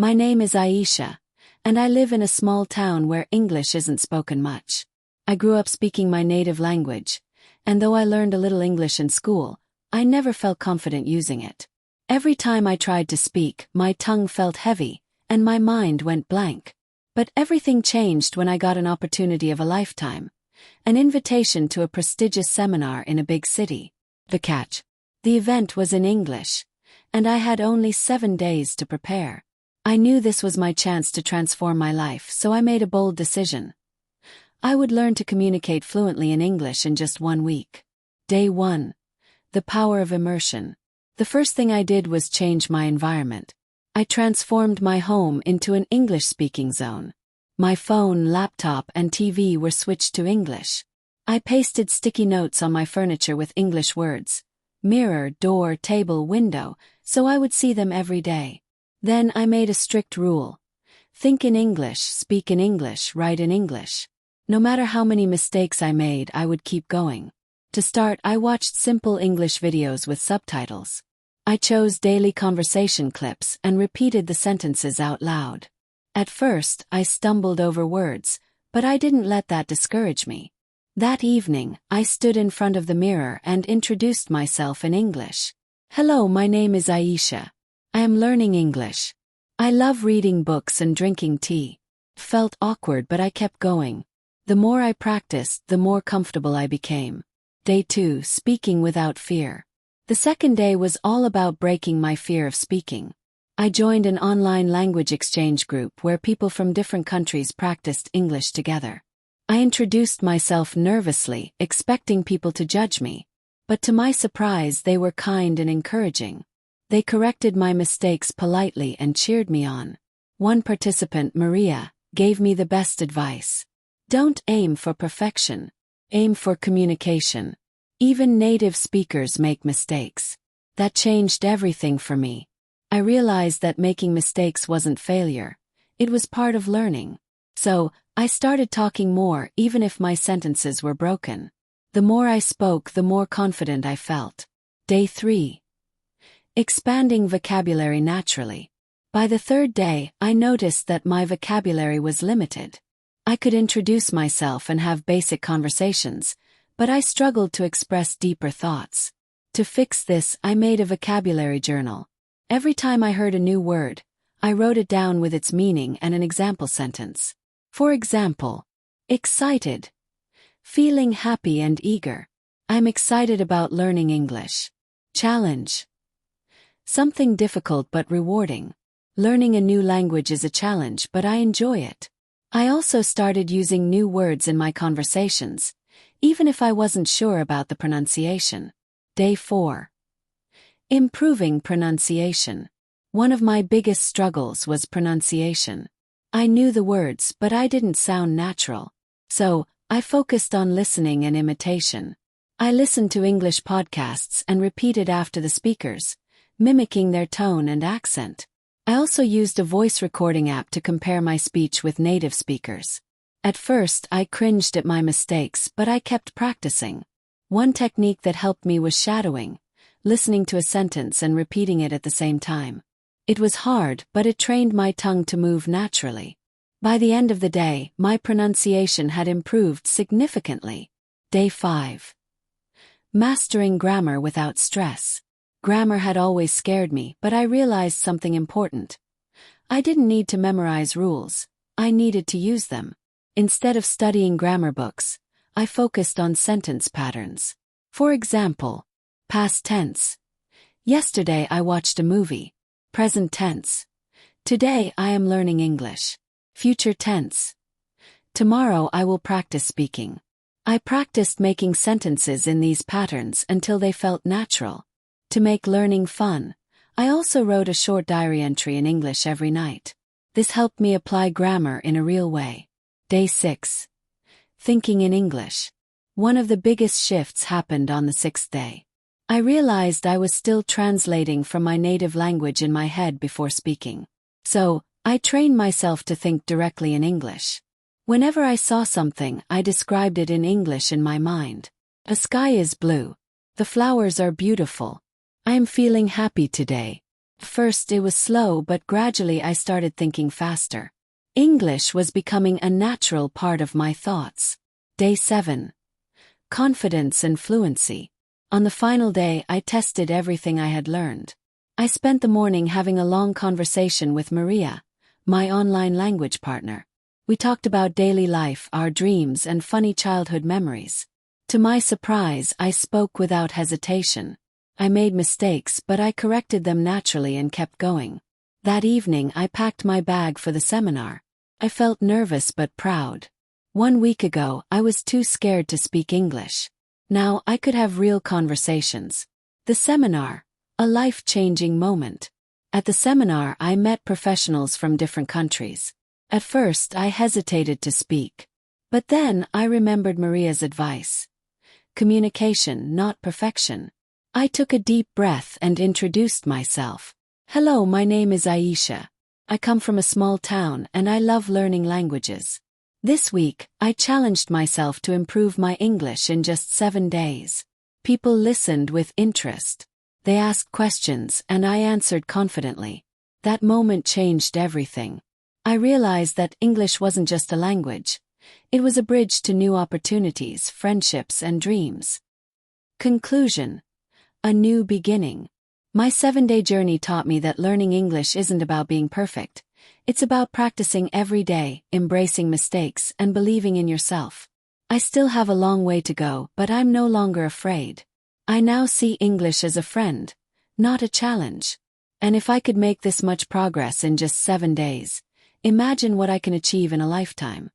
My name is Aisha, and I live in a small town where English isn't spoken much. I grew up speaking my native language, and though I learned a little English in school, I never felt confident using it. Every time I tried to speak, my tongue felt heavy, and my mind went blank. But everything changed when I got an opportunity of a lifetime. An invitation to a prestigious seminar in a big city. The catch. The event was in English, and I had only 7 days to prepare. I knew this was my chance to transform my life, so I made a bold decision. I would learn to communicate fluently in English in just 1 week. Day 1. The power of immersion. The first thing I did was change my environment. I transformed my home into an English-speaking zone. My phone, laptop, and TV were switched to English. I pasted sticky notes on my furniture with English words. Mirror, door, table, window, so I would see them every day. Then I made a strict rule. Think in English, speak in English, write in English. No matter how many mistakes I made, I would keep going. To start, I watched simple English videos with subtitles. I chose daily conversation clips and repeated the sentences out loud. At first, I stumbled over words, but I didn't let that discourage me. That evening, I stood in front of the mirror and introduced myself in English. Hello, my name is Aisha. I am learning English. I love reading books and drinking tea. Felt awkward, but I kept going. The more I practiced, the more comfortable I became. Day 2, speaking without fear. The second day was all about breaking my fear of speaking. I joined an online language exchange group where people from different countries practiced English together. I introduced myself nervously, expecting people to judge me. But to my surprise, they were kind and encouraging. They corrected my mistakes politely and cheered me on. One participant, Maria, gave me the best advice. Don't aim for perfection. Aim for communication. Even native speakers make mistakes. That changed everything for me. I realized that making mistakes wasn't failure. It was part of learning. So, I started talking more, even if my sentences were broken. The more I spoke, the more confident I felt. Day 3. Expanding vocabulary naturally. By the third day, I noticed that my vocabulary was limited. I could introduce myself and have basic conversations, but I struggled to express deeper thoughts. To fix this, I made a vocabulary journal. Every time I heard a new word, I wrote it down with its meaning and an example sentence. For example, excited. Feeling happy and eager. I'm excited about learning English. Challenge. Something difficult but rewarding. Learning a new language is a challenge, but I enjoy it. I also started using new words in my conversations, even if I wasn't sure about the pronunciation. Day 4. Improving pronunciation. One of my biggest struggles was pronunciation. I knew the words, but I didn't sound natural. So, I focused on listening and imitation. I listened to English podcasts and repeated after the speakers, mimicking their tone and accent. I also used a voice recording app to compare my speech with native speakers. At first, I cringed at my mistakes, but I kept practicing. One technique that helped me was shadowing, listening to a sentence and repeating it at the same time. It was hard, but it trained my tongue to move naturally. By the end of the day, my pronunciation had improved significantly. Day 5. Mastering grammar without stress. Grammar had always scared me, but I realized something important. I didn't need to memorize rules. I needed to use them. Instead of studying grammar books, I focused on sentence patterns. For example, past tense. Yesterday I watched a movie. Present tense. Today I am learning English. Future tense. Tomorrow I will practice speaking. I practiced making sentences in these patterns until they felt natural. To make learning fun, I also wrote a short diary entry in English every night. This helped me apply grammar in a real way. Day 6. Thinking in English. One of the biggest shifts happened on the 6th day. I realized I was still translating from my native language in my head before speaking. So, I trained myself to think directly in English. Whenever I saw something, I described it in English in my mind. The sky is blue. The flowers are beautiful. I am feeling happy today. First it was slow, but gradually I started thinking faster. English was becoming a natural part of my thoughts. Day 7. Confidence and fluency. On the final day, I tested everything I had learned. I spent the morning having a long conversation with Maria, my online language partner. We talked about daily life, our dreams, and funny childhood memories. To my surprise, I spoke without hesitation. I made mistakes, but I corrected them naturally and kept going. That evening, I packed my bag for the seminar. I felt nervous but proud. 1 week ago, I was too scared to speak English. Now I could have real conversations. The seminar, a life-changing moment. At the seminar, I met professionals from different countries. At first, I hesitated to speak. But then, I remembered Maria's advice. Communication, not perfection. I took a deep breath and introduced myself. Hello, my name is Aisha. I come from a small town and I love learning languages. This week, I challenged myself to improve my English in just 7 days. People listened with interest. They asked questions and I answered confidently. That moment changed everything. I realized that English wasn't just a language. It was a bridge to new opportunities, friendships, and dreams. Conclusion. A new beginning. My 7-day journey taught me that learning English isn't about being perfect. It's about practicing every day, embracing mistakes, and believing in yourself. I still have a long way to go, but I'm no longer afraid. I now see English as a friend, not a challenge. And if I could make this much progress in just 7 days, imagine what I can achieve in a lifetime.